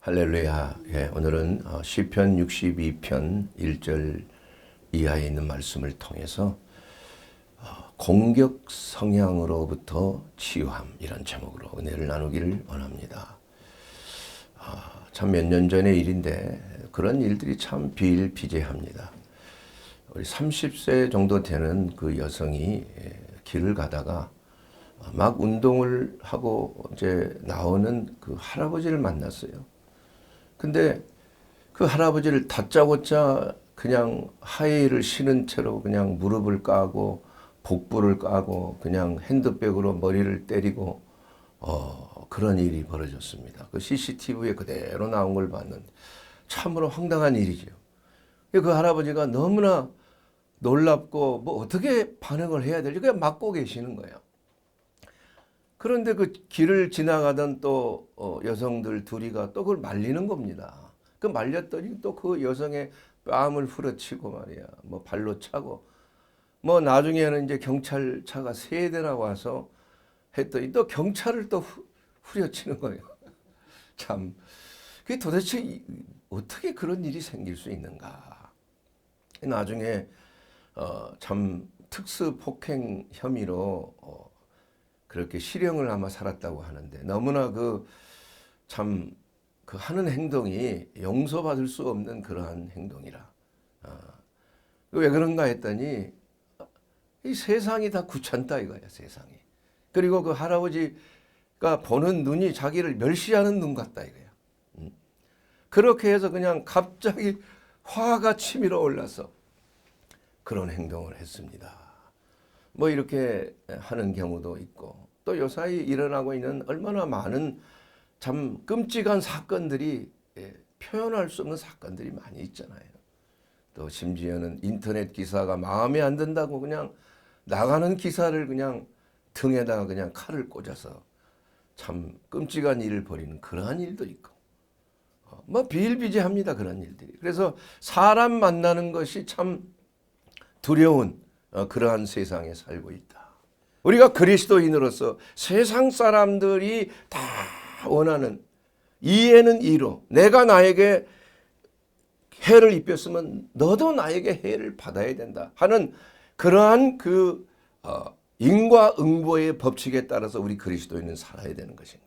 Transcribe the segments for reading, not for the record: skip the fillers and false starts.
할렐루야. 오늘은 시편 62편 1절 이하에 있는 말씀을 통해서 공격 성향으로부터 치유함, 이런 제목으로 은혜를 나누기를 원합니다. 참 몇 년 전의 일인데 그런 일들이 참 비일비재합니다. 우리 30세 정도 되는 그 여성이 길을 가다가 막 운동을 하고 이제 나오는 그 할아버지를 만났어요. 근데 그 할아버지를 다짜고짜 그냥 하이힐을 신은 채로 그냥 무릎을 까고 복부를 까고 그냥 핸드백으로 머리를 때리고 그런 일이 벌어졌습니다. 그 CCTV에 그대로 나온 걸 봤는데 참으로 황당한 일이죠. 그 할아버지가 너무나 놀랍고 뭐 어떻게 반응을 해야 될지 그냥 막고 계시는 거예요. 그런데 그 길을 지나가던 또 여성들 둘이가 또 그걸 말리는 겁니다. 그 말렸더니 또 그 여성의 뺨을 후려치고 말이야. 뭐 발로 차고. 뭐 나중에는 이제 경찰차가 3대나 와서 했더니 또 경찰을 또 후려치는 거예요. 참. 그게 도대체 어떻게 그런 일이 생길 수 있는가. 나중에 참 특수폭행 혐의로 그렇게 실형을 아마 살았다고 하는데 너무나 참 그 하는 행동이 용서받을 수 없는 그러한 행동이라. 왜 그런가 했더니 이 세상이 다 귀찮다 이거야, 세상이. 그리고 그 할아버지가 보는 눈이 자기를 멸시하는 눈 같다 이거야. 그렇게 해서 그냥 갑자기 화가 치밀어 올라서 그런 행동을 했습니다. 뭐 이렇게 하는 경우도 있고 또 요사이 일어나고 있는 얼마나 많은 참 끔찍한 사건들이 표현할 수 없는 사건들이 많이 있잖아요. 또 심지어는 인터넷 기사가 마음에 안 든다고 그냥 나가는 기사를 그냥 등에다가 그냥 칼을 꽂아서 참 끔찍한 일을 벌이는 그러한 일도 있고 뭐 비일비재합니다, 그런 일들이. 그래서 사람 만나는 것이 참 두려운 그러한 세상에 살고 있다. 우리가 그리스도인으로서 세상 사람들이 다 원하는 이에는 이로 내가 나에게 해를 입혔으면 너도 나에게 해를 받아야 된다 하는 그러한 인과응보의 법칙에 따라서 우리 그리스도인은 살아야 되는 것인가?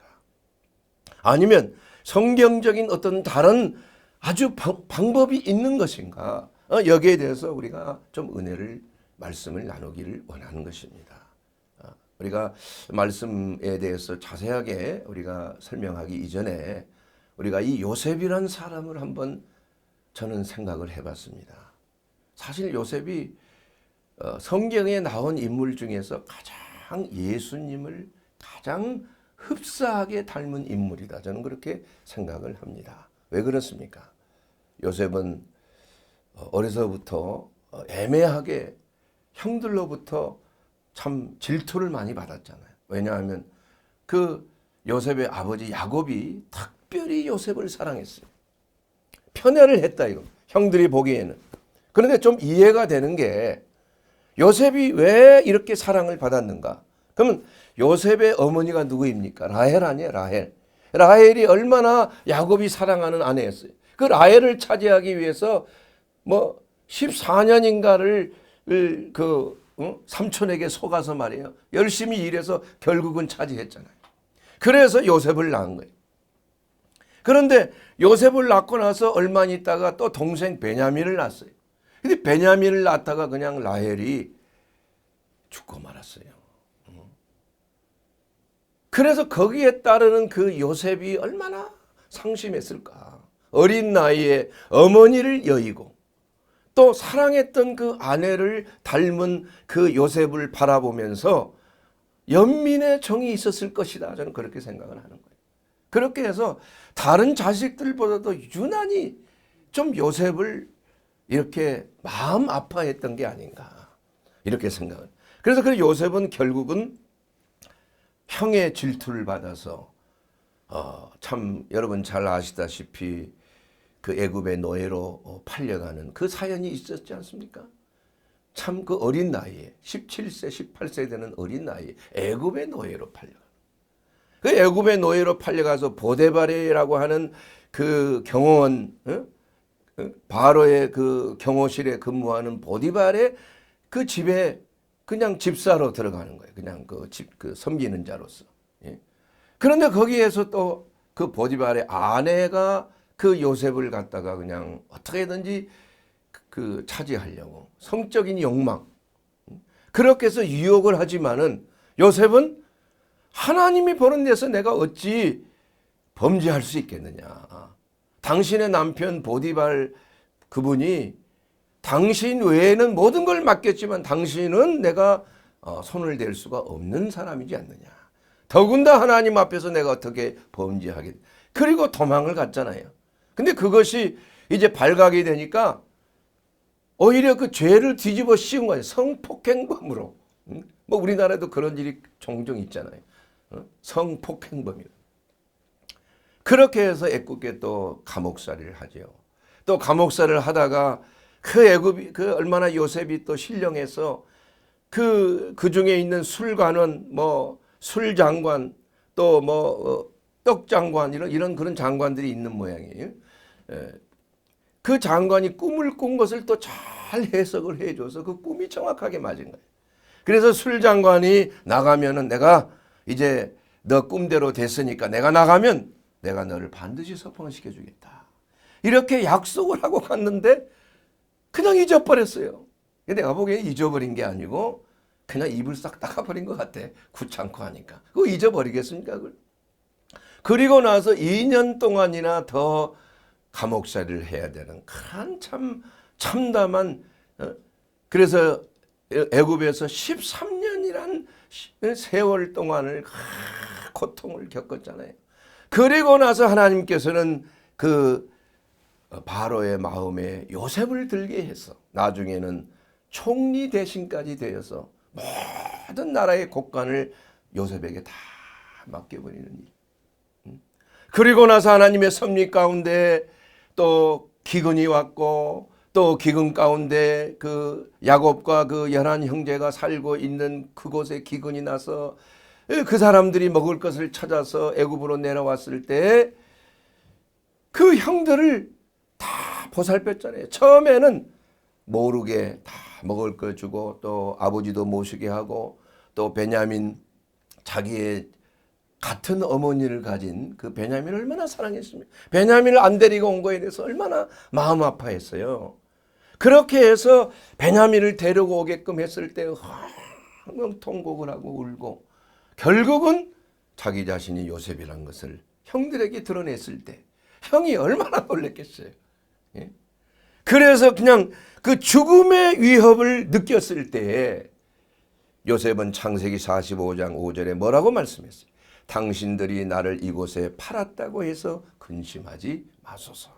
아니면 성경적인 어떤 다른 아주 방법이 있는 것인가? 여기에 대해서 우리가 좀 말씀을 나누기를 원하는 것입니다. 우리가 말씀에 대해서 자세하게 우리가 설명하기 이전에 우리가 이 요셉이라는 사람을 한번 저는 생각을 해봤습니다. 사실 요셉이 성경에 나온 인물 중에서 가장 예수님을 가장 흡사하게 닮은 인물이다. 저는 그렇게 생각을 합니다. 왜 그렇습니까? 요셉은 어려서부터 애매하게 형들로부터 참 질투를 많이 받았잖아요. 왜냐하면 그 요셉의 아버지 야곱이 특별히 요셉을 사랑했어요. 편애를 했다 이거. 형들이 보기에는. 그런데 좀 이해가 되는 게 요셉이 왜 이렇게 사랑을 받았는가? 그러면 요셉의 어머니가 누구입니까? 라헬 아니에요, 라헬. 라헬이 얼마나 야곱이 사랑하는 아내였어요. 그 라헬을 차지하기 위해서 뭐 14년인가를 삼촌에게 속아서 말이에요. 열심히 일해서 결국은 차지했잖아요. 그래서 요셉을 낳은 거예요. 그런데 요셉을 낳고 나서 얼마 있다가 또 동생 베냐민을 낳았어요. 근데 베냐민을 낳다가 그냥 라헬이 죽고 말았어요. 그래서 거기에 따르는 그 요셉이 얼마나 상심했을까. 어린 나이에 어머니를 여의고 또 사랑했던 그 아내를 닮은 그 요셉을 바라보면서 연민의 정이 있었을 것이다. 저는 그렇게 생각을 하는 거예요. 그렇게 해서 다른 자식들보다도 유난히 좀 요셉을 이렇게 마음 아파했던 게 아닌가. 이렇게 생각을. 그래서 그 요셉은 결국은 형의 질투를 받아서 참 여러분 잘 아시다시피 그 애굽의 노예로 팔려가는 그 사연이 있었지 않습니까? 참 그 어린 나이에 17세, 18세 되는 어린 나이에 애굽의 노예로 팔려가. 그 애굽의 노예로 팔려가서 보데발이라고 하는 그 경호원, 바로의 그 경호실에 근무하는 보디발의 그 집에 그냥 집사로 들어가는 거예요. 그냥 그 섬기는 자로서. 예. 그런데 거기에서 또 그 보디발의 아내가 그 요셉을 갖다가 그냥 어떻게든지 그 차지하려고 성적인 욕망, 그렇게 해서 유혹을 하지만은 요셉은 하나님이 보는 데서 내가 어찌 범죄할 수 있겠느냐. 당신의 남편 보디발 그분이 당신 외에는 모든 걸 맡겼지만 당신은 내가 손을 댈 수가 없는 사람이지 않느냐. 더군다나 하나님 앞에서 내가 어떻게 범죄하겠. 그리고 도망을 갔잖아요. 근데 그것이 이제 발각이 되니까 오히려 그 죄를 뒤집어 씌운 거예요. 성폭행범으로. 뭐 우리나라에도 그런 일이 종종 있잖아요. 성폭행범이요. 그렇게 해서 애굽에 또 감옥살이를 하죠. 또 감옥살이를 하다가 그 애굽이 그 얼마나 요셉이 또 신령해서 그 중에 있는 술관원, 뭐 술장관, 또 뭐 떡장관 이런 그런 장관들이 있는 모양이에요. 그 장관이 꿈을 꾼 것을 또 잘 해석을 해줘서 그 꿈이 정확하게 맞은 거예요. 그래서 술장관이 나가면은 내가 이제 너 꿈대로 됐으니까 내가 나가면 내가 너를 반드시 석방을 시켜주겠다. 이렇게 약속을 하고 갔는데 그냥 잊어버렸어요. 내가 보기엔 잊어버린 게 아니고 그냥 입을 싹 닦아버린 것 같아. 귀찮고 하니까. 그거 잊어버리겠습니까? 그걸? 그리고 나서 2년 동안이나 더 감옥살이를 해야 되는 큰 참담한 그래서 애굽에서 13년이란 세월 동안을 고통을 겪었잖아요. 그리고 나서 하나님께서는 그 바로의 마음에 요셉을 들게 해서 나중에는 총리 대신까지 되어서 모든 나라의 국관을 요셉에게 다 맡겨버리는 일. 그리고 나서 하나님의 섭리 가운데 또 기근이 왔고 또 기근 가운데 그 야곱과 그 11 형제가 살고 있는 그곳에 기근이 나서 그 사람들이 먹을 것을 찾아서 애굽으로 내려왔을 때 그 형들을 다 보살폈잖아요. 처음에는 모르게 다 먹을 거 주고 또 아버지도 모시게 하고 또 베냐민 자기의 같은 어머니를 가진 그 베냐민을 얼마나 사랑했습니까? 베냐민을 안 데리고 온 거에 대해서 얼마나 마음 아파했어요. 그렇게 해서 베냐민을 데리고 오게끔 했을 때 황금 통곡을 하고 울고 결국은 자기 자신이 요셉이란 것을 형들에게 드러냈을 때 형이 얼마나 놀랬겠어요. 예? 그래서 그냥 그 죽음의 위협을 느꼈을 때에 요셉은 창세기 45장 5절에 뭐라고 말씀했어요? 당신들이 나를 이곳에 팔았다고 해서 근심하지 마소서.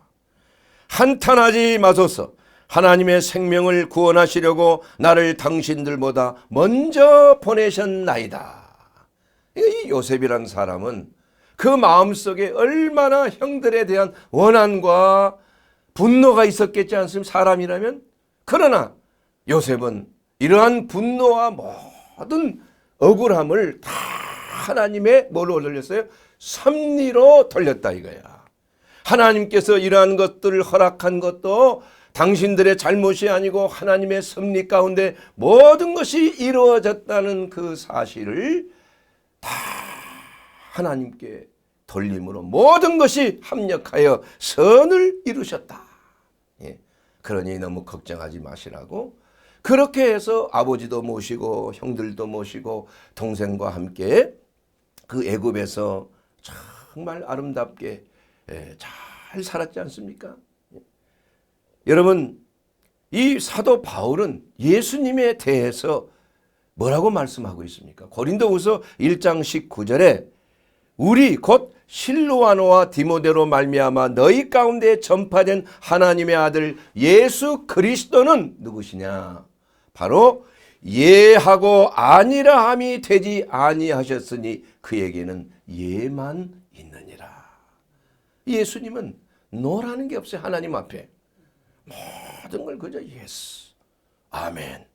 한탄하지 마소서. 하나님의 생명을 구원하시려고 나를 당신들보다 먼저 보내셨나이다. 이 요셉이란 사람은 그 마음속에 얼마나 형들에 대한 원한과 분노가 있었겠지 않습니까? 사람이라면. 그러나 요셉은 이러한 분노와 모든 억울함을 다 하나님의 뭐로 돌렸어요? 섭리로 돌렸다 이거야. 하나님께서 이러한 것들을 허락한 것도 당신들의 잘못이 아니고 하나님의 섭리 가운데 모든 것이 이루어졌다는 그 사실을 다 하나님께 돌림으로 모든 것이 합력하여 선을 이루셨다. 예. 그러니 너무 걱정하지 마시라고 그렇게 해서 아버지도 모시고 형들도 모시고 동생과 함께 그 애굽에서 정말 아름답게 잘 살았지 않습니까? 여러분 이 사도 바울은 예수님에 대해서 뭐라고 말씀하고 있습니까? 고린도후서 1장 19절에 우리 곧 실로아노와 디모데로 말미암아 너희 가운데 전파된 하나님의 아들 예수 그리스도는 누구시냐? 바로 예하고 아니라함이 되지 아니하셨으니 그에게는 예만 있느니라. 예수님은 노라는 게 없어요. 하나님 앞에 모든 걸 그저 예스, 아멘.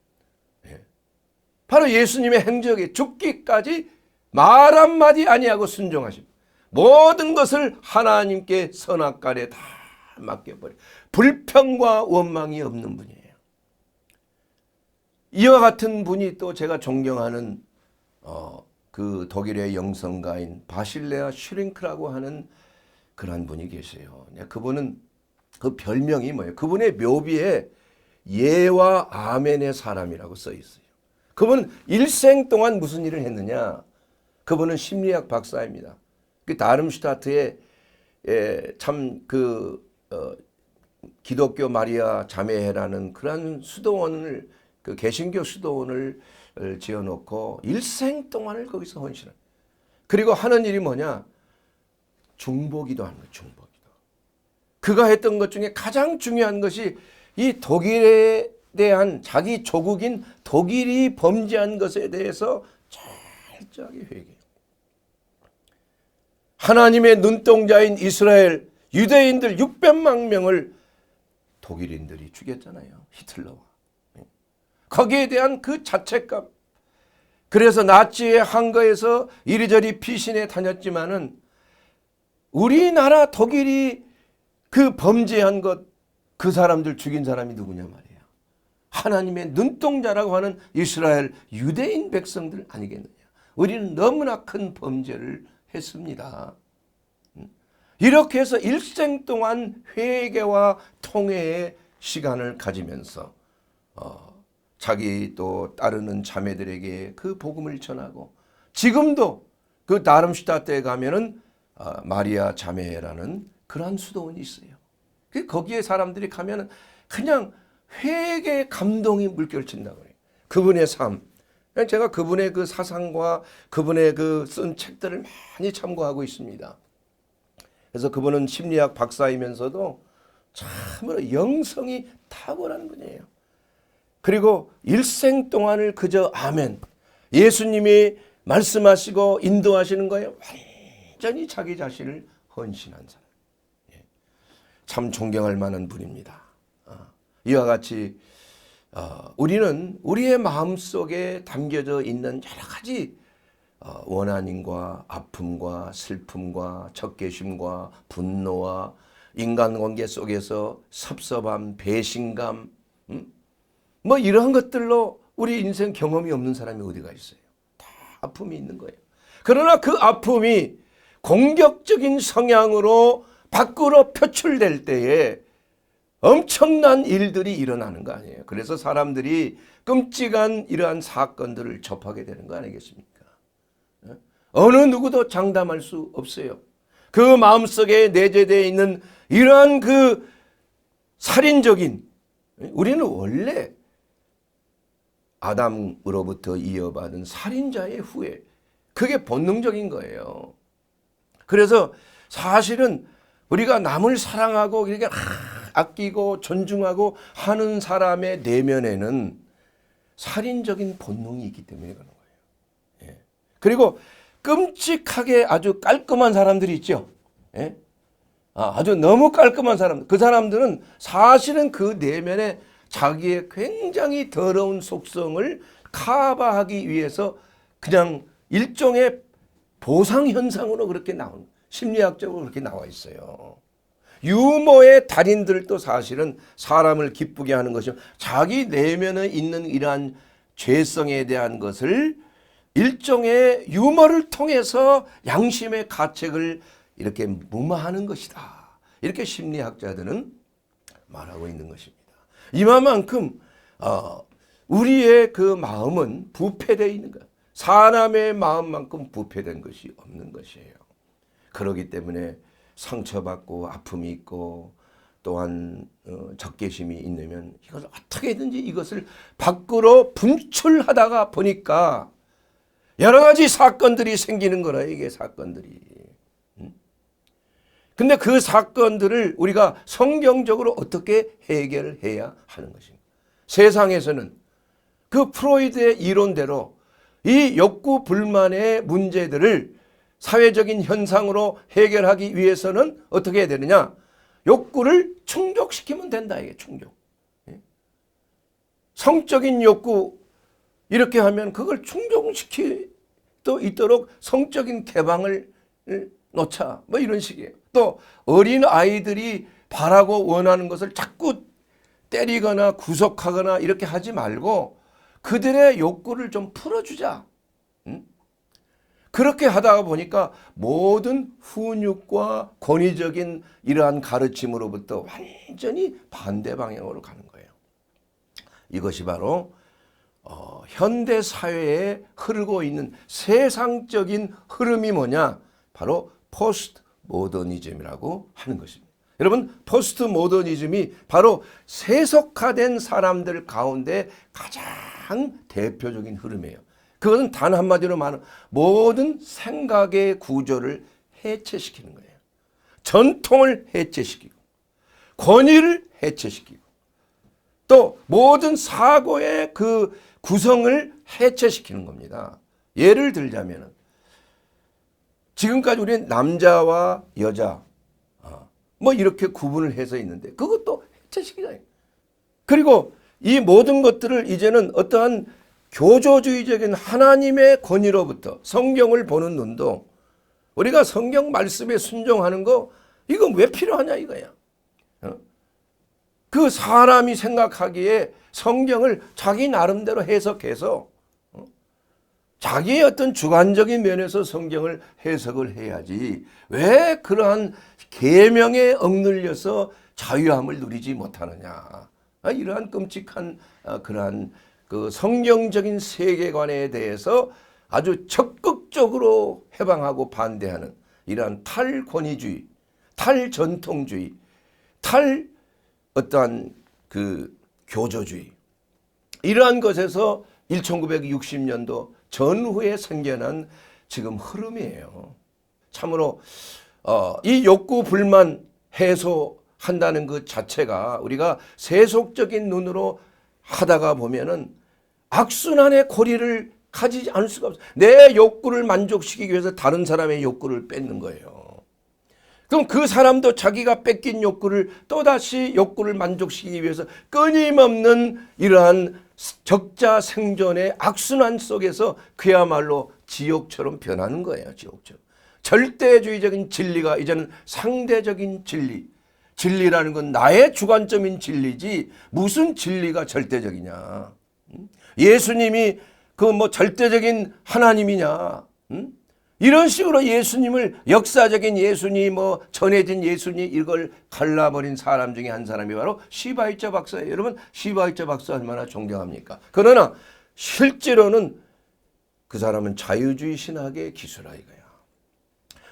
바로 예수님의 행적에 죽기까지 말 한마디 아니하고 순종하심. 모든 것을 하나님께 선악간에 다 맡겨버려. 불평과 원망이 없는 분이에요. 이와 같은 분이 또 제가 존경하는 그 독일의 영성가인 바실레아 슈링크라고 하는 그런 분이 계세요. 그분은 그 별명이 뭐예요? 그분의 묘비에 예와 아멘의 사람이라고 써 있어요. 그분 일생 동안 무슨 일을 했느냐? 그분은 심리학 박사입니다. 그 다름슈타트에 참 기독교 마리아 자매회라는 그런 수도원을 그 개신교 수도원을 지어놓고 일생 동안을 거기서 헌신을. 그리고 하는 일이 뭐냐? 중보기도 하는 거예요. 중보기도. 그가 했던 것 중에 가장 중요한 것이 이 독일에 대한 자기 조국인 독일이 범죄한 것에 대해서 철저하게 회개해요. 하나님의 눈동자인 이스라엘 유대인들 600만 명을 독일인들이 죽였잖아요. 히틀러와. 거기에 대한 그 자책감. 그래서 나치의 한거에서 이리저리 피신해 다녔지만은 우리나라 독일이 그 범죄한 것, 그 사람들 죽인 사람이 누구냐 말이에요. 하나님의 눈동자라고 하는 이스라엘 유대인 백성들 아니겠느냐. 우리는 너무나 큰 범죄를 했습니다. 이렇게 해서 일생 동안 회개와 통회의 시간을 가지면서 자기 또 따르는 자매들에게 그 복음을 전하고, 지금도 그 다름슈타트에 가면은 마리아 자매라는 그러한 수도원이 있어요. 거기에 사람들이 가면은 그냥 회개의 감동이 물결친다고 해요. 그분의 삶. 제가 그분의 그 사상과 그분의 그 쓴 책들을 많이 참고하고 있습니다. 그래서 그분은 심리학 박사이면서도 참으로 영성이 탁월한 분이에요. 그리고 일생 동안을 그저 아멘, 예수님이 말씀하시고 인도하시는 거에 완전히 자기 자신을 헌신한 사람. 참 존경할 만한 분입니다. 이와 같이 우리는 우리의 마음속에 담겨져 있는 여러 가지 원한과 아픔과 슬픔과 적개심과 분노와 인간관계 속에서 섭섭함, 배신감, 뭐 이런 것들로 우리 인생 경험이 없는 사람이 어디가 있어요. 다 아픔이 있는 거예요. 그러나 그 아픔이 공격적인 성향으로 밖으로 표출될 때에 엄청난 일들이 일어나는 거 아니에요. 그래서 사람들이 끔찍한 이러한 사건들을 접하게 되는 거 아니겠습니까? 어느 누구도 장담할 수 없어요. 그 마음속에 내재되어 있는 이러한 그 살인적인, 우리는 원래 아담으로부터 이어받은 살인자의 후회, 그게 본능적인 거예요. 그래서 사실은 우리가 남을 사랑하고 이렇게 아끼고 존중하고 하는 사람의 내면에는 살인적인 본능이 있기 때문에 그런 거예요. 그리고 끔찍하게 아주 깔끔한 사람들이 있죠. 아주 너무 깔끔한 사람들. 그 사람들은 사실은 그 내면에 자기의 굉장히 더러운 속성을 커버하기 위해서 그냥 일종의 보상현상으로 그렇게 나온, 심리학적으로 그렇게 나와 있어요. 유머의 달인들도 사실은 사람을 기쁘게 하는 것이 자기 내면에 있는 이러한 죄성에 대한 것을 일종의 유머를 통해서 양심의 가책을 이렇게 무마하는 것이다. 이렇게 심리학자들은 말하고 있는 것입니다. 이만큼 우리의 그 마음은 부패되어 있는 것. 사람의 마음만큼 부패된 것이 없는 것이에요. 그렇기 때문에 상처받고 아픔이 있고 또한 적개심이 있으면 이것을 어떻게든지 이것을 밖으로 분출하다가 보니까 여러 가지 사건들이 생기는 거라, 이게 사건들이. 근데 그 사건들을 우리가 성경적으로 어떻게 해결을 해야 하는 것인가? 세상에서는 그 프로이드의 이론대로 이 욕구 불만의 문제들을 사회적인 현상으로 해결하기 위해서는 어떻게 해야 되느냐? 욕구를 충족시키면 된다, 이게 충족. 성적인 욕구 이렇게 하면 그걸 충족시키면 또 있도록 성적인 개방을 놓자. 뭐 이런 식이에요. 또 어린 아이들이 바라고 원하는 것을 자꾸 때리거나 구속하거나 이렇게 하지 말고 그들의 욕구를 좀 풀어주자. 그렇게 하다가 보니까 모든 훈육과 권위적인 이러한 가르침으로부터 완전히 반대 방향으로 가는 거예요. 이것이 바로 현대 사회에 흐르고 있는 세상적인 흐름이 뭐냐? 바로 포스트 모더니즘이라고 하는 것입니다. 여러분, 포스트 모더니즘이 바로 세속화된 사람들 가운데 가장 대표적인 흐름이에요. 그것은 단 한마디로 말하면 모든 생각의 구조를 해체시키는 거예요. 전통을 해체시키고 권위를 해체시키고 또 모든 사고의 그 구성을 해체시키는 겁니다. 예를 들자면 지금까지 우리는 남자와 여자 뭐 이렇게 구분을 해서 있는데 그것도 해체시키잖아요. 그리고 이 모든 것들을 이제는 어떠한 교조주의적인 하나님의 권위로부터 성경을 보는 눈도 우리가 성경 말씀에 순종하는 거 이거 왜 필요하냐 이거야. 그 사람이 생각하기에 성경을 자기 나름대로 해석해서 자기의 어떤 주관적인 면에서 성경을 해석을 해야지 왜 그러한 계명에 억눌려서 자유함을 누리지 못하느냐. 이러한 끔찍한 그러한 그 성경적인 세계관에 대해서 아주 적극적으로 해방하고 반대하는 이러한 탈권위주의, 탈전통주의, 어떠한 그 교조주의 이러한 것에서 1960년도 전후에 생겨난 지금 흐름이에요. 참으로 이 욕구 불만 해소한다는 그 자체가 우리가 세속적인 눈으로 하다가 보면은 악순환의 고리를 가지지 않을 수가 없어요. 내 욕구를 만족시키기 위해서 다른 사람의 욕구를 뺏는 거예요. 그럼 그 사람도 자기가 뺏긴 욕구를 또다시 욕구를 만족시키기 위해서 끊임없는 이러한 적자 생존의 악순환 속에서 그야말로 지옥처럼 변하는 거예요. 지옥처럼. 절대주의적인 진리가 이제는 상대적인 진리. 진리라는 건 나의 주관점인 진리지 무슨 진리가 절대적이냐. 예수님이 그 뭐 절대적인 하나님이냐. 이런 식으로 예수님을 역사적인 예수님 뭐 전해진 예수님 이걸 갈라버린 사람 중에 한 사람이 바로 시바이처 박사예요. 여러분 시바이처 박사 얼마나 존경합니까? 그러나 실제로는 그 사람은 자유주의 신학의 기수라 이거야.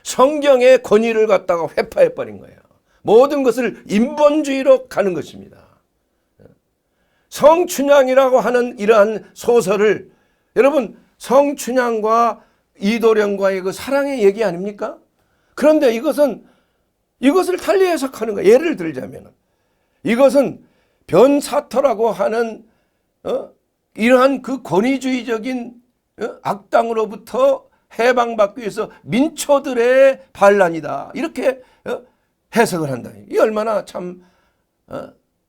성경의 권위를 갖다가 회파해버린 거예요. 모든 것을 인본주의로 가는 것입니다. 성춘향이라고 하는 이러한 소설을 여러분 성춘향과 이도령과의 그 사랑의 얘기 아닙니까? 그런데 이것을 달리 해석하는 거예요. 예를 들자면 이것은 변사토라고 하는 이러한 그 권위주의적인 악당으로부터 해방받기 위해서 민초들의 반란이다. 이렇게 해석을 한다. 이 얼마나 참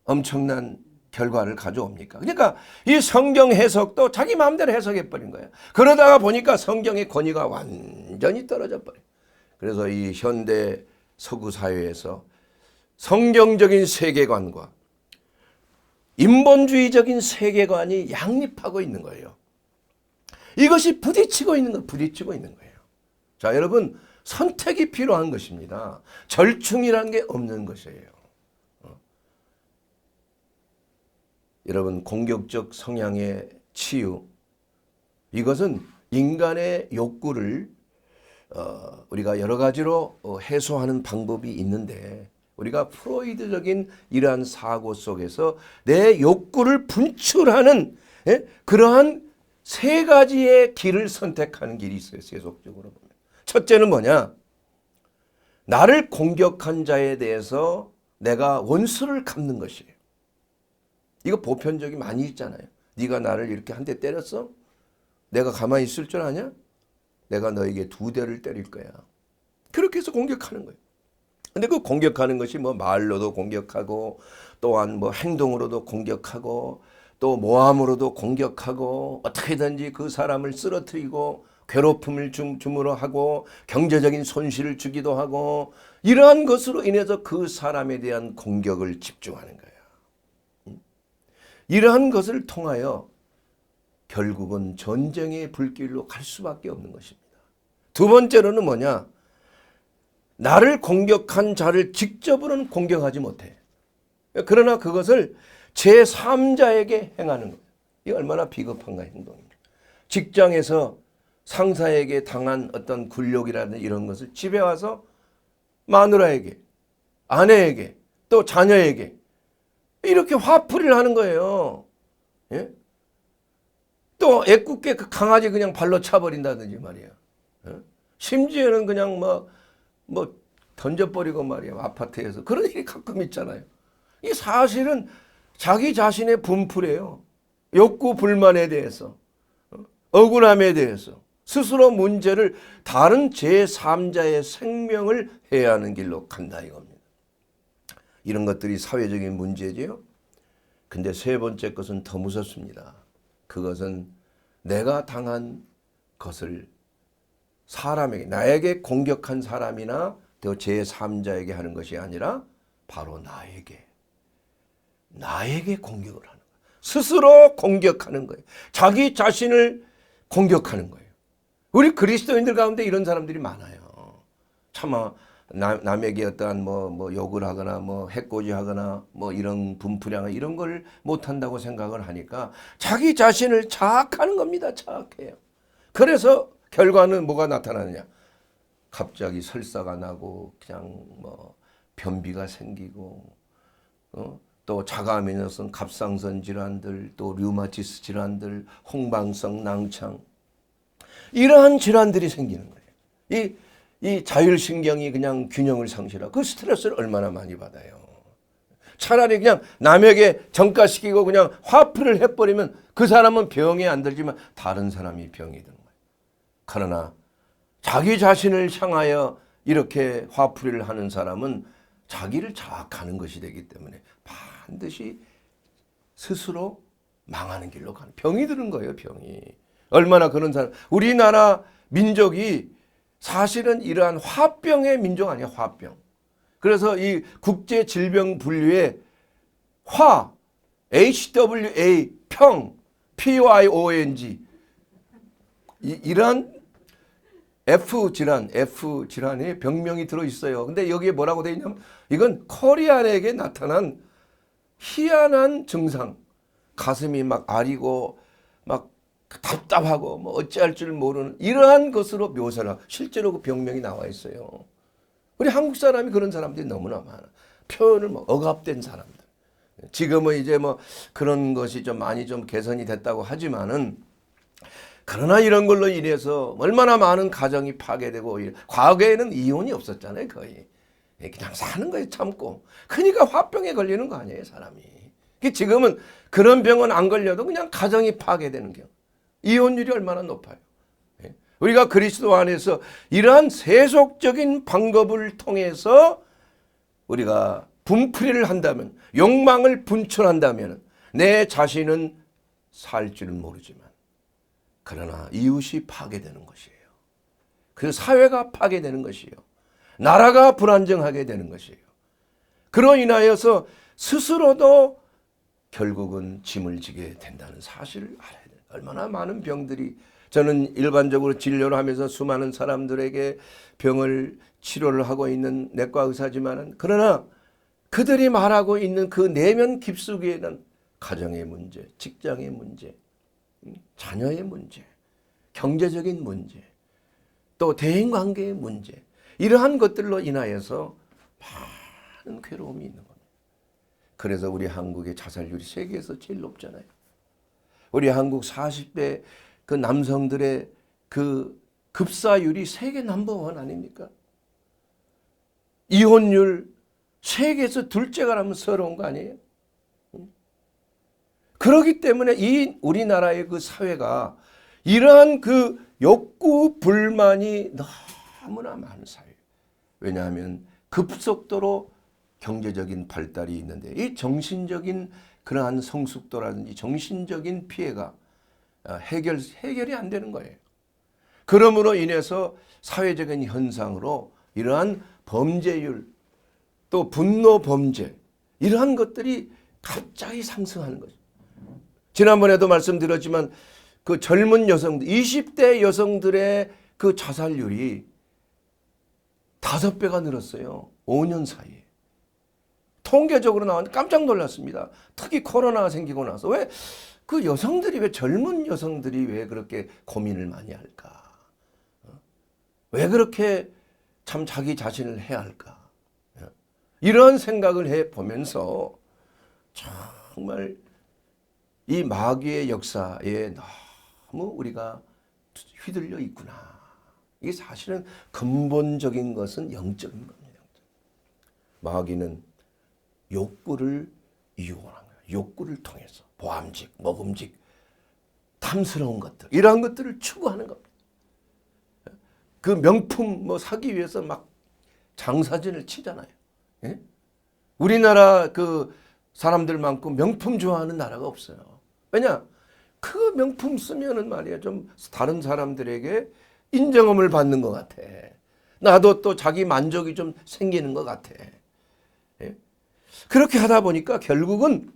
엄청난 결과를 가져옵니까? 그러니까 이 성경 해석도 자기 마음대로 해석해버린 거예요. 그러다가 보니까 성경의 권위가 완전히 떨어져 버려요. 그래서 이 현대 서구 사회에서 성경적인 세계관과 인본주의적인 세계관이 양립하고 있는 거예요. 이것이 부딪히고 있는 거예요. 자, 여러분 선택이 필요한 것입니다. 절충이라는 게 없는 것이에요. 여러분 공격적 성향의 치유 이것은 인간의 욕구를 우리가 여러 가지로 해소하는 방법이 있는데 우리가 프로이드적인 이러한 사고 속에서 내 욕구를 분출하는 그러한 세 가지의 길을 선택하는 길이 있어요. 세속적으로 보면. 첫째는 뭐냐? 나를 공격한 자에 대해서 내가 원수를 갚는 것이에요. 이거 보편적이 많이 있잖아요. 네가 나를 이렇게 한 대 때렸어? 내가 가만히 있을 줄 아냐? 내가 너에게 2대를 때릴 거야. 그렇게 해서 공격하는 거예요. 근데 그 공격하는 것이 뭐 말로도 공격하고 또한 뭐 행동으로도 공격하고 또 모함으로도 공격하고 어떻게든지 그 사람을 쓰러뜨리고 괴롭힘을 줌으로 하고 경제적인 손실을 주기도 하고 이러한 것으로 인해서 그 사람에 대한 공격을 집중하는 거예요. 이러한 것을 통하여 결국은 전쟁의 불길로 갈 수밖에 없는 것입니다. 두 번째로는 뭐냐? 나를 공격한 자를 직접으로는 공격하지 못해. 그러나 그것을 제3자에게 행하는 거예요. 이게 얼마나 비겁한가 행동입니다. 직장에서 상사에게 당한 어떤 굴욕이라든지 이런 것을 집에 와서 마누라에게, 아내에게, 또 자녀에게 이렇게 화풀이를 하는 거예요. 예? 또 애꿎게 그 강아지 그냥 발로 차버린다든지 말이야. 예? 심지어는 그냥 뭐 던져버리고 말이야. 아파트에서. 그런 일이 가끔 있잖아요. 이 사실은 자기 자신의 분풀이에요. 욕구 불만에 대해서, 억울함에 대해서 스스로 문제를 다른 제3자의 생명을 해야 하는 길로 간다 이겁니다. 이런 것들이 사회적인 문제지요. 근데 세 번째 것은 더 무섭습니다. 그것은 내가 당한 것을 사람에게, 나에게 공격한 사람이나 또 제3자에게 하는 것이 아니라 바로 나에게 공격을 하는 거예요. 스스로 공격하는 거예요. 자기 자신을 공격하는 거예요. 우리 그리스도인들 가운데 이런 사람들이 많아요. 차마 남에게 어떠한 뭐 욕을 하거나 뭐 해코지하거나 뭐 이런 분풀이나 이런 걸 못한다고 생각을 하니까 자기 자신을 자학하는 겁니다. 자학해요. 그래서 결과는 뭐가 나타나느냐? 갑자기 설사가 나고 그냥 뭐 변비가 생기고 또 자가면역성 갑상선 질환들, 또 류마티스 질환들, 홍방성 낭창 이러한 질환들이 생기는 거예요. 이 자율신경이 그냥 균형을 상실하고 그 스트레스를 얼마나 많이 받아요. 차라리 그냥 남에게 전가시키고 그냥 화풀이를 해버리면 그 사람은 병에 안 들지만 다른 사람이 병이 드는 거예요. 그러나 자기 자신을 향하여 이렇게 화풀이를 하는 사람은 자기를 자학하는 것이 되기 때문에 반드시 스스로 망하는 길로 가는 병이 드는 거예요. 병이. 얼마나 그런 사람. 우리나라 민족이 사실은 이러한 화병의 민족 아니야. 화병. 그래서 이 국제질병분류에 화, HWA, 평, PYONG 이런 F질환의 병명이 들어있어요. 근데 여기에 뭐라고 되어 있냐면 이건 코리안에게 나타난 희한한 증상. 가슴이 막 아리고 막 답답하고 뭐 어찌할 줄 모르는 이러한 것으로 묘사를 하고 실제로 그 병명이 나와 있어요. 우리 한국 사람이 그런 사람들이 너무나 많아. 표현을 뭐 억압된 사람들. 지금은 이제 뭐 그런 것이 좀 많이 좀 개선이 됐다고 하지만은 그러나 이런 걸로 인해서 얼마나 많은 가정이 파괴되고 과거에는 이혼이 없었잖아요. 거의. 그냥 사는 거에 참고. 그러니까 화병에 걸리는 거 아니에요. 사람이. 지금은 그런 병은 안 걸려도 그냥 가정이 파괴되는 경우. 이혼율이 얼마나 높아요. 우리가 그리스도 안에서 이러한 세속적인 방법을 통해서 우리가 분풀이를 한다면, 욕망을 분출한다면 내 자신은 살 줄은 모르지만 그러나 이웃이 파괴되는 것이에요. 그 사회가 파괴되는 것이에요. 나라가 불안정하게 되는 것이에요. 그로 인하여서 스스로도 결국은 짐을 지게 된다는 사실을 알아야 돼요. 얼마나 많은 병들이 저는 일반적으로 진료를 하면서 수많은 사람들에게 병을 치료를 하고 있는 내과 의사지만은 그러나 그들이 말하고 있는 그 내면 깊숙이에는 가정의 문제, 직장의 문제, 자녀의 문제, 경제적인 문제, 또 대인관계의 문제 이러한 것들로 인하여서 많은 괴로움이 있는 겁니다. 그래서 우리 한국의 자살률이 세계에서 제일 높잖아요. 우리 한국 40대 그 남성들의 그 급사율이 세계 넘버원 아닙니까? 이혼율 세계에서 둘째가 라면 서러운 거 아니에요? 그렇기 때문에 이 우리나라의 그 사회가 이러한 그 욕구 불만이 너무나 많은 사회예요. 왜냐하면 급속도로 경제적인 발달이 있는데 이 정신적인 그러한 성숙도라든지 정신적인 피해가 해결이 안 되는 거예요. 그러므로 인해서 사회적인 현상으로 이러한 범죄율, 또 분노 범죄, 이러한 것들이 갑자기 상승하는 거죠. 지난번에도 말씀드렸지만 그 젊은 여성들, 20대 여성들의 그 자살률이 5배가 늘었어요. 5년 사이에. 통계적으로 나왔는데 깜짝 놀랐습니다. 특히 코로나가 생기고 나서 왜 그 여성들이, 왜 젊은 여성들이 왜 그렇게 고민을 많이 할까? 왜 그렇게 참 자기 자신을 해야 할까? 이런 생각을 해 보면서 정말 이 마귀의 역사에 너무 우리가 휘둘려 있구나. 이게 사실은 근본적인 것은 영적인 겁니다. 마귀는 욕구를 이용하는 거예요. 욕구를 통해서 보암직, 먹음직, 탐스러운 것들, 이러한 것들을 추구하는 겁니다. 그 명품 뭐 사기 위해서 막 장사진을 치잖아요. 예? 우리나라 그 사람들만큼 명품 좋아하는 나라가 없어요. 왜냐? 그 명품 쓰면은 말이야, 좀 다른 사람들에게 인정함을 받는 것 같아. 나도 또 자기 만족이 좀 생기는 것 같아. 예? 그렇게 하다 보니까 결국은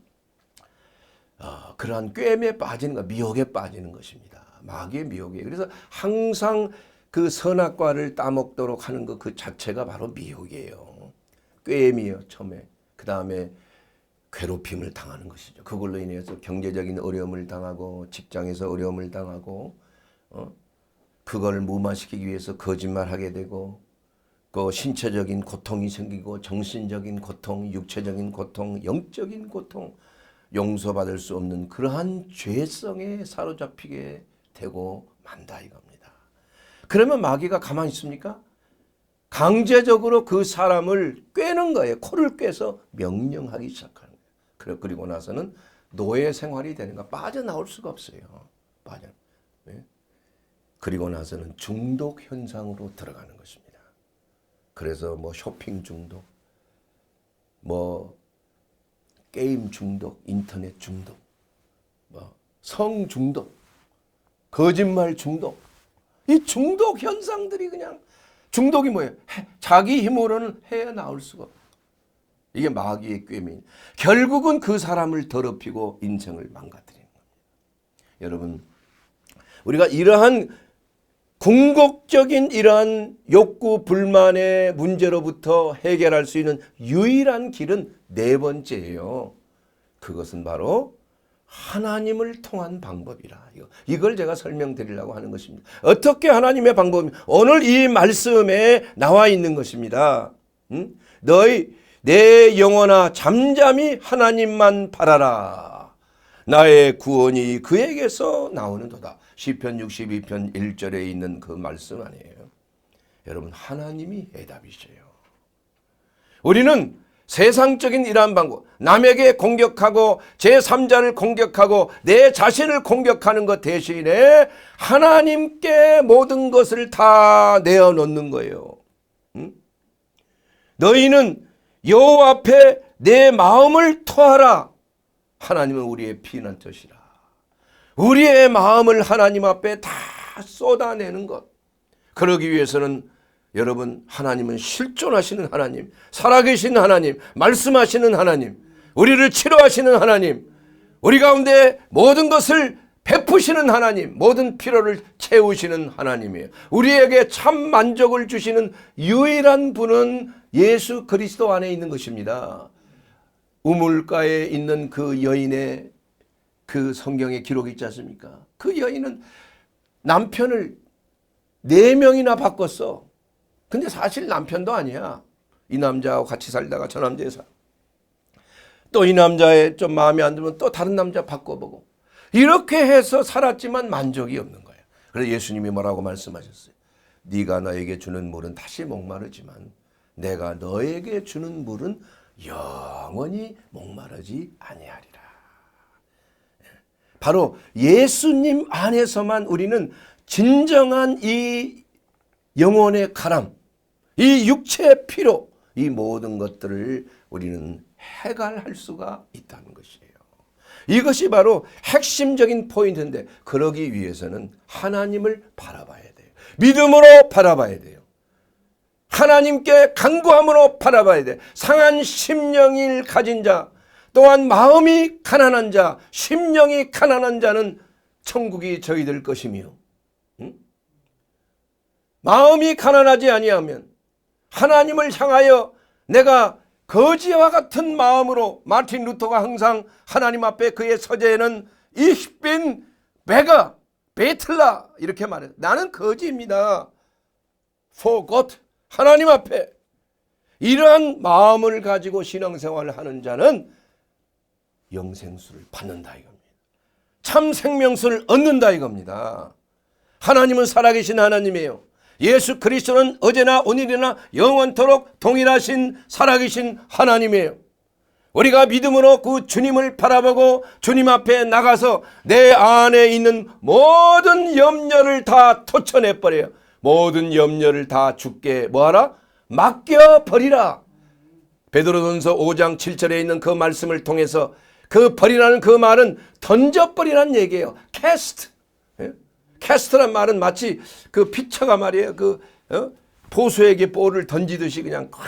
그러한 꿰매에 빠지는 것, 미혹에 빠지는 것입니다. 마귀의 미혹이에요. 그래서 항상 그 선악과를 따먹도록 하는 것 그 자체가 바로 미혹이에요. 꿰매요, 처음에. 그 다음에 괴롭힘을 당하는 것이죠. 그걸로 인해서 경제적인 어려움을 당하고, 직장에서 어려움을 당하고, 그걸 무마시키기 위해서 거짓말하게 되고, 그 신체적인 고통이 생기고, 정신적인 고통, 육체적인 고통, 영적인 고통, 용서받을 수 없는 그러한 죄성에 사로잡히게 되고 만다 이겁니다. 그러면 마귀가 가만히 있습니까? 강제적으로 그 사람을 꿰는 거예요. 코를 꿰서 명령하기 시작하는 거예요. 그리고 나서는 노예 생활이 되는 거, 빠져나올 수가 없어요. 네? 그리고 나서는 중독 현상으로 들어가는 것입니다. 그래서 뭐 쇼핑 중독, 뭐 게임 중독, 인터넷 중독, 뭐 성 중독, 거짓말 중독, 이 중독 현상들이 그냥, 중독이 뭐예요? 자기 힘으로는 헤어나올 수가 없어요. 이게 마귀의 꾀민. 결국은 그 사람을 더럽히고 인생을 망가뜨리는 겁니다. 여러분, 우리가 이러한 궁극적인 이러한 욕구 불만의 문제로부터 해결할 수 있는 유일한 길은 네 번째예요. 그것은 바로 하나님을 통한 방법이라. 이걸 제가 설명드리려고 하는 것입니다. 어떻게 하나님의 방법이 오늘 이 말씀에 나와 있는 것입니다. 너희 내 영혼아 잠잠히 하나님만 바라라. 나의 구원이 그에게서 나오는도다. 시편 62편 1절에 있는 그 말씀 아니에요. 여러분, 하나님이 해답이세요. 우리는 세상적인 이러한 방법, 남에게 공격하고 제3자를 공격하고 내 자신을 공격하는 것 대신에 하나님께 모든 것을 다 내어놓는 거예요. 너희는 여호와 앞에 내 마음을 토하라. 하나님은 우리의 피난처시라. 우리의 마음을 하나님 앞에 다 쏟아내는 것. 그러기 위해서는 여러분, 하나님은 실존하시는 하나님, 살아계신 하나님, 말씀하시는 하나님, 우리를 치료하시는 하나님, 우리 가운데 모든 것을 베푸시는 하나님, 모든 필요를 채우시는 하나님이에요. 우리에게 참 만족을 주시는 유일한 분은 예수 그리스도 안에 있는 것입니다. 우물가에 있는 그 여인의 그 성경에 기록이 있지 않습니까? 그 여인은 남편을 4명이나 바꿨어. 근데 사실 남편도 아니야. 이 남자하고 같이 살다가 저 남자에 살. 또 이 남자에 좀 마음에 안 들면 또 다른 남자 바꿔보고. 이렇게 해서 살았지만 만족이 없는 거예요. 그래서 예수님이 뭐라고 말씀하셨어요? 네가 너에게 주는 물은 다시 목마르지만 내가 너에게 주는 물은 영원히 목마르지 아니하리라. 바로 예수님 안에서만 우리는 진정한 이 영혼의 가람, 이 육체의 피로, 이 모든 것들을 우리는 해결할 수가 있다는 것이에요. 이것이 바로 핵심적인 포인트인데, 그러기 위해서는 하나님을 바라봐야 돼요. 믿음으로 바라봐야 돼요. 하나님께 간구함으로 바라봐야 돼. 상한 심령을 가진 자, 또한 마음이 가난한 자, 심령이 가난한 자는 천국이 저희들 것이며, 마음이 가난하지 아니하면 하나님을 향하여 내가 거지와 같은 마음으로, 마틴 루터가 항상 하나님 앞에 그의 서재에는 Ich bin Beggar, 베틀라 이렇게 말해요. 나는 거지입니다. For God, 하나님 앞에. 이러한 마음을 가지고 신앙생활을 하는 자는 영생수를 받는다 이겁니다. 참 생명수를 얻는다 이겁니다. 하나님은 살아계신 하나님이에요. 예수 그리스도는 어제나 오늘이나 영원토록 동일하신 살아계신 하나님이에요. 우리가 믿음으로 그 주님을 바라보고 주님 앞에 나가서 내 안에 있는 모든 염려를 다 토쳐내버려요. 모든 염려를 다 주께 뭐하라? 맡겨버리라. 베드로전서 5장 7절에 있는 그 말씀을 통해서 그 버리라는 그 말은 던져버리라는 얘기예요. 캐스트. 캐스트란 말은 마치 그 피처가 말이에요. 포수에게 볼을 던지듯이 그냥 꽉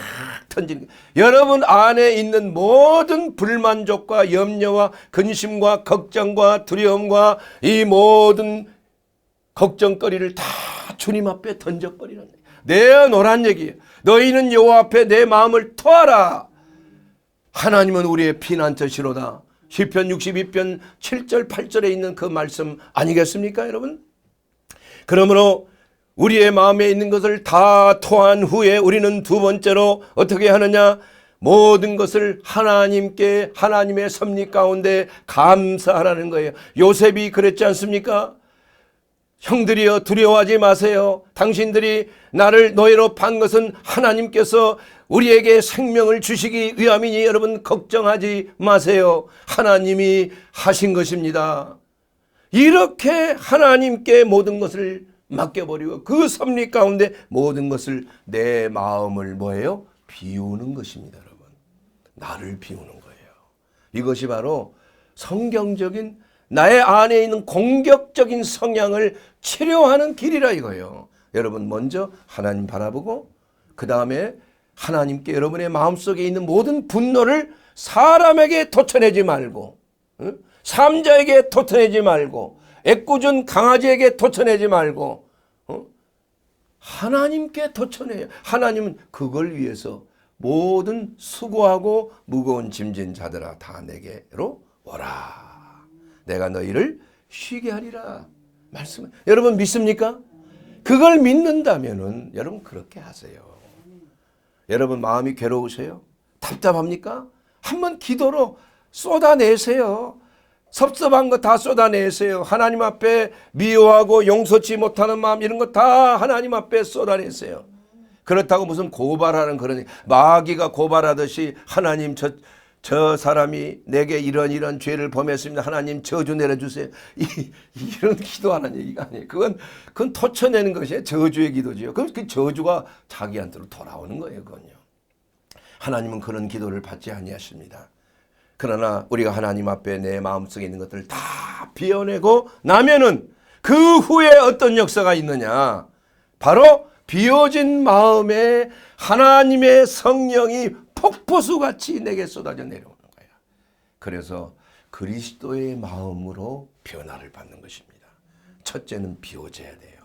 던지는. 여러분 안에 있는 모든 불만족과 염려와 근심과 걱정과 두려움과 이 모든 걱정거리를 다 주님 앞에 던져버리는 얘기예요. 내어놓으란 얘기예요. 너희는 여호와 앞에 내 마음을 토하라. 하나님은 우리의 피난처시로다. 시편 62편 7절 8절에 있는 그 말씀 아니겠습니까 여러분? 그러므로 우리의 마음에 있는 것을 다 토한 후에 우리는 두 번째로 어떻게 하느냐? 모든 것을 하나님께, 하나님의 섭리 가운데 감사하라는 거예요. 요셉이 그랬지 않습니까? 형들이여 두려워하지 마세요. 당신들이 나를 노예로 판 것은 하나님께서 우리에게 생명을 주시기 위함이니 여러분 걱정하지 마세요. 하나님이 하신 것입니다. 이렇게 하나님께 모든 것을 맡겨버리고 그 섭리 가운데 모든 것을 내 마음을 뭐예요? 비우는 것입니다. 여러분, 나를 비우는 거예요. 이것이 바로 성경적인 나의 안에 있는 공격적인 성향을 치료하는 길이라 이거예요. 여러분 먼저 하나님 바라보고 그 다음에 하나님께 여러분의 마음속에 있는 모든 분노를 사람에게 토쳐내지 말고, 삼자에게 토쳐내지 말고, 애꿎은 강아지에게 토쳐내지 말고 하나님께 토쳐내요. 하나님은 그걸 위해서 모든 수고하고 무거운 짐진 자들아 다 내게로 오라. 내가 너희를 쉬게 하리라. 말씀. 여러분 믿습니까? 그걸 믿는다면은 여러분 그렇게 하세요. 여러분 마음이 괴로우세요? 답답합니까? 한번 기도로 쏟아내세요. 섭섭한 거 다 쏟아내세요. 하나님 앞에 미워하고 용서치 못하는 마음 이런 거 다 하나님 앞에 쏟아내세요. 그렇다고 무슨 고발하는 그런 마귀가 고발하듯이 하나님 저 사람이 내게 이런 죄를 범했습니다. 하나님 저주 내려주세요. 이런 기도하는 얘기가 아니에요. 그건 토쳐내는 것이에요. 저주의 기도지요. 그럼 그 저주가 자기한테로 돌아오는 거예요. 그건요. 하나님은 그런 기도를 받지 아니하십니다. 그러나 우리가 하나님 앞에 내 마음속에 있는 것들을 다 비워내고 나면은 그 후에 어떤 역사가 있느냐? 바로 비워진 마음에 하나님의 성령이 폭포수같이 내게 쏟아져 내려오는 거야. 그래서 그리스도의 마음으로 변화를 받는 것입니다. 첫째는 비워져야 돼요.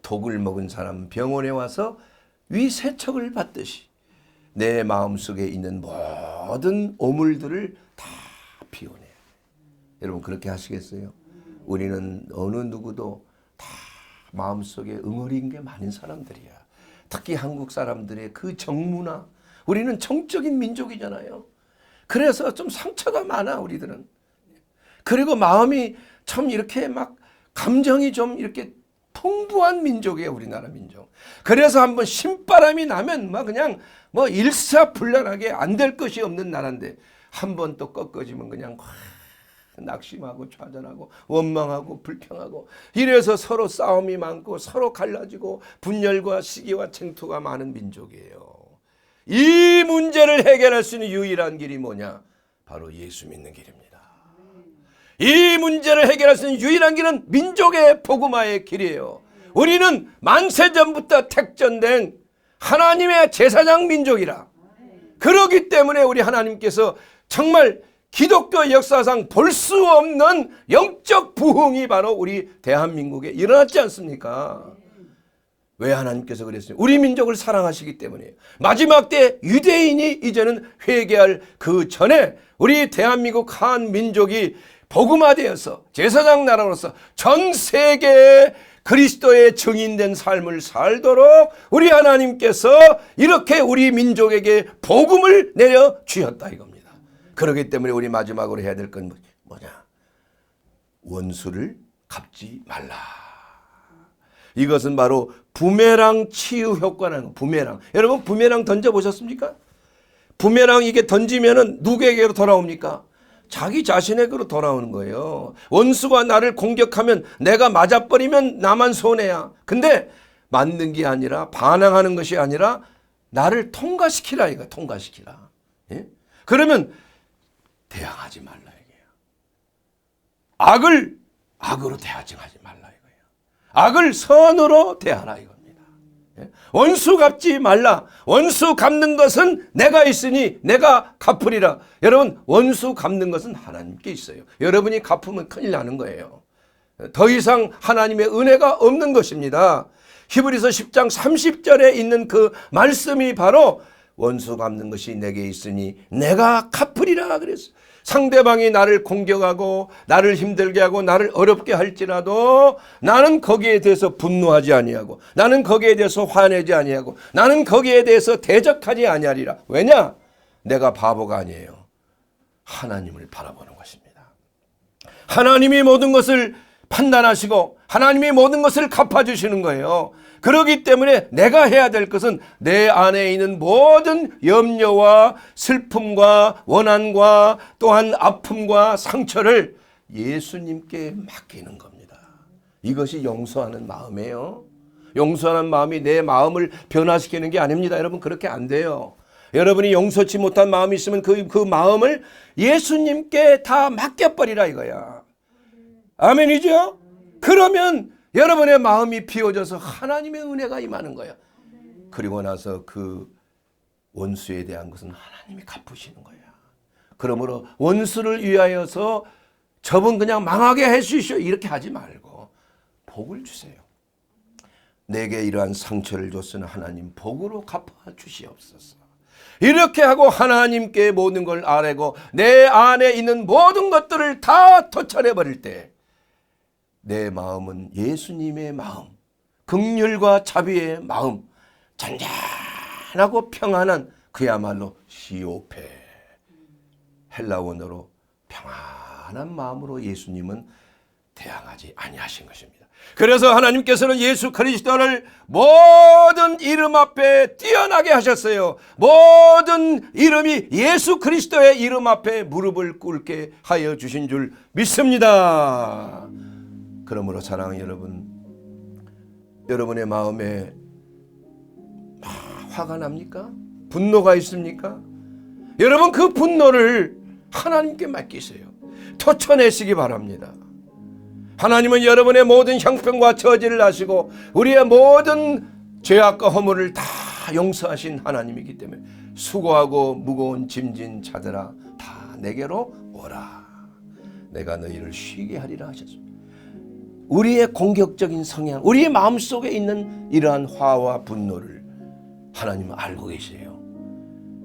독을 먹은 사람 병원에 와서 위세척을 받듯이 내 마음속에 있는 모든 오물들을 다 비워내야 돼요. 여러분 그렇게 하시겠어요? 우리는 어느 누구도 다 마음속에 응어리인 게 많은 사람들이야. 특히 한국 사람들의 그 정문화. 우리는 정적인 민족이잖아요. 그래서 좀 상처가 많아 우리들은. 그리고 마음이 참 이렇게 막 감정이 좀 이렇게 풍부한 민족이에요. 우리나라 민족. 그래서 한번 신바람이 나면 막 그냥 뭐 일사불란하게 안 될 것이 없는 나라인데 한 번 또 꺾어지면 그냥 낙심하고 좌절하고 원망하고 불평하고 이래서 서로 싸움이 많고 서로 갈라지고 분열과 시기와衝突가 많은 민족이에요. 이 문제를 해결할 수 있는 유일한 길이 뭐냐? 바로 예수 믿는 길입니다. 이 문제를 해결할 수 있는 유일한 길은 민족의 복음화의 길이에요. 우리는 만세전부터 택전된 하나님의 제사장 민족이라. 그렇기 때문에 우리 하나님께서 정말 기독교 역사상 볼 수 없는 영적 부흥이 바로 우리 대한민국에 일어났지 않습니까? 왜 하나님께서 그랬어요? 우리 민족을 사랑하시기 때문이에요. 마지막 때 유대인이 이제는 회개할 그 전에 우리 대한민국 한 민족이 복음화되어서 제사장 나라로서 전 세계에 그리스도의 증인된 삶을 살도록 우리 하나님께서 이렇게 우리 민족에게 복음을 내려 주셨다 이겁니다. 그렇기 때문에 우리 마지막으로 해야 될 건 뭐냐? 원수를 갚지 말라. 이것은 바로 부메랑 치유 효과라는 거. 부메랑. 여러분 부메랑 던져보셨습니까? 부메랑 이게 던지면은 누구에게로 돌아옵니까? 자기 자신에게로 돌아오는 거예요. 원수가 나를 공격하면 내가 맞아버리면 나만 손해야. 근데 맞는 게 아니라 반항하는 것이 아니라 나를 통과시키라 이거. 통과시키라. 예? 그러면 대항하지 말라 이게요. 악을 악으로 대하지 말라 이거예요. 악을 선으로 대하라 이겁니다. 예? 원수 갚지 말라. 원수 갚는 것은 내가 있으니 내가 갚으리라. 여러분 원수 갚는 것은 하나님께 있어요. 여러분이 갚으면 큰일 나는 거예요. 더 이상 하나님의 은혜가 없는 것입니다. 히브리서 10장 30절에 있는 그 말씀이 바로 원수 갚는 것이 내게 있으니 내가 갚으리라 그랬어요. 상대방이 나를 공격하고 나를 힘들게 하고 나를 어렵게 할지라도 나는 거기에 대해서 분노하지 아니하고 나는 거기에 대해서 화내지 아니하고 나는 거기에 대해서 대적하지 아니하리라. 왜냐? 내가 바보가 아니에요. 하나님을 바라보는 것입니다. 하나님이 모든 것을 판단하시고 하나님이 모든 것을 갚아주시는 거예요. 그렇기 때문에 내가 해야 될 것은 내 안에 있는 모든 염려와 슬픔과 원한과 또한 아픔과 상처를 예수님께 맡기는 겁니다. 이것이 용서하는 마음이에요. 용서하는 마음이 내 마음을 변화시키는 게 아닙니다. 여러분 그렇게 안 돼요. 여러분이 용서치 못한 마음이 있으면 그 마음을 예수님께 다 맡겨버리라 이거야. 아멘이죠? 그러면 여러분의 마음이 비워져서 하나님의 은혜가 임하는 거야. 그리고 나서 그 원수에 대한 것은 하나님이 갚으시는 거야. 그러므로 원수를 위하여서 저분 그냥 망하게 해주시오 이렇게 하지 말고 복을 주세요. 내게 이러한 상처를 줬으나 하나님 복으로 갚아주시옵소서. 이렇게 하고 하나님께 모든 걸 아뢰고 내 안에 있는 모든 것들을 다 터쳐내버릴 때 내 마음은 예수님의 마음, 긍휼과 자비의 마음, 잔잔하고 평안한 그야말로 시오페, 헬라어로 평안한 마음으로 예수님은 대항하지 아니하신 것입니다. 그래서 하나님께서는 예수 그리스도를 모든 이름 앞에 뛰어나게 하셨어요. 모든 이름이 예수 그리스도의 이름 앞에 무릎을 꿇게 하여 주신 줄 믿습니다. 그러므로 사랑하는 여러분, 여러분의 마음에 화가 납니까? 분노가 있습니까? 여러분 그 분노를 하나님께 맡기세요. 터쳐내시기 바랍니다. 하나님은 여러분의 모든 형편과 처지를 아시고 우리의 모든 죄악과 허물을 다 용서하신 하나님이기 때문에 수고하고 무거운 짐진 자들아 다 내게로 오라. 내가 너희를 쉬게 하리라 하셨습니다. 우리의 공격적인 성향, 우리의 마음속에 있는 이러한 화와 분노를 하나님은 알고 계세요.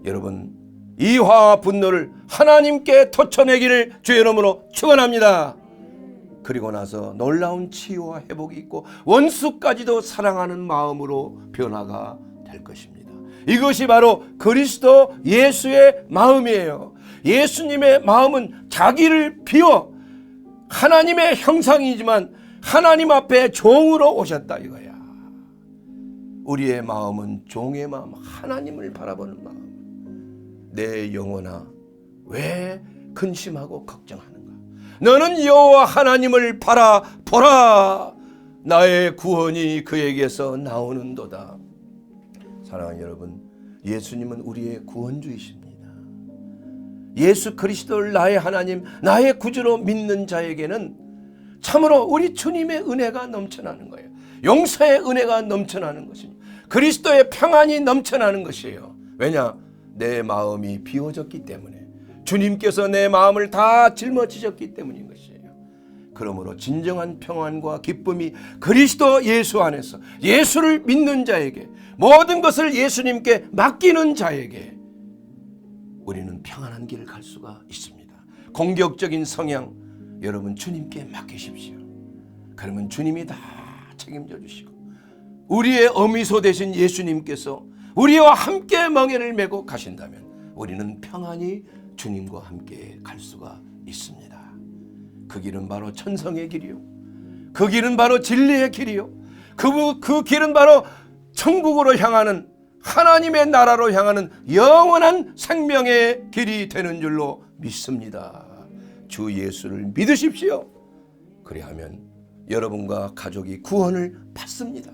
여러분 이 화와 분노를 하나님께 터쳐내기를 주의 이름으로 축원합니다. 그리고 나서 놀라운 치유와 회복이 있고 원수까지도 사랑하는 마음으로 변화가 될 것입니다. 이것이 바로 그리스도 예수의 마음이에요. 예수님의 마음은 자기를 비워 하나님의 형상이지만 하나님 앞에 종으로 오셨다 이거야. 우리의 마음은 종의 마음, 하나님을 바라보는 마음. 내 영혼아 왜 근심하고 걱정하는가? 너는 여호와 하나님을 바라보라. 나의 구원이 그에게서 나오는도다. 사랑하는 여러분, 예수님은 우리의 구원주이십니다. 예수 그리스도를 나의 하나님, 나의 구주로 믿는 자에게는 참으로 우리 주님의 은혜가 넘쳐나는 거예요. 용서의 은혜가 넘쳐나는 것입니다. 그리스도의 평안이 넘쳐나는 것이에요. 왜냐? 내 마음이 비워졌기 때문에, 주님께서 내 마음을 다 짊어지셨기 때문인 것이에요. 그러므로 진정한 평안과 기쁨이 그리스도 예수 안에서, 예수를 믿는 자에게, 모든 것을 예수님께 맡기는 자에게 우리는 평안한 길을 갈 수가 있습니다. 공격적인 성향 여러분 주님께 맡기십시오. 그러면 주님이 다 책임져 주시고, 우리의 어미소 되신 예수님께서 우리와 함께 멍에를 메고 가신다면 우리는 평안히 주님과 함께 갈 수가 있습니다. 그 길은 바로 천성의 길이요, 그 길은 바로 진리의 길이요, 그 길은 바로 천국으로 향하는, 하나님의 나라로 향하는 영원한 생명의 길이 되는 줄로 믿습니다. 주 예수를 믿으십시오. 그리하면 여러분과 가족이 구원을 받습니다.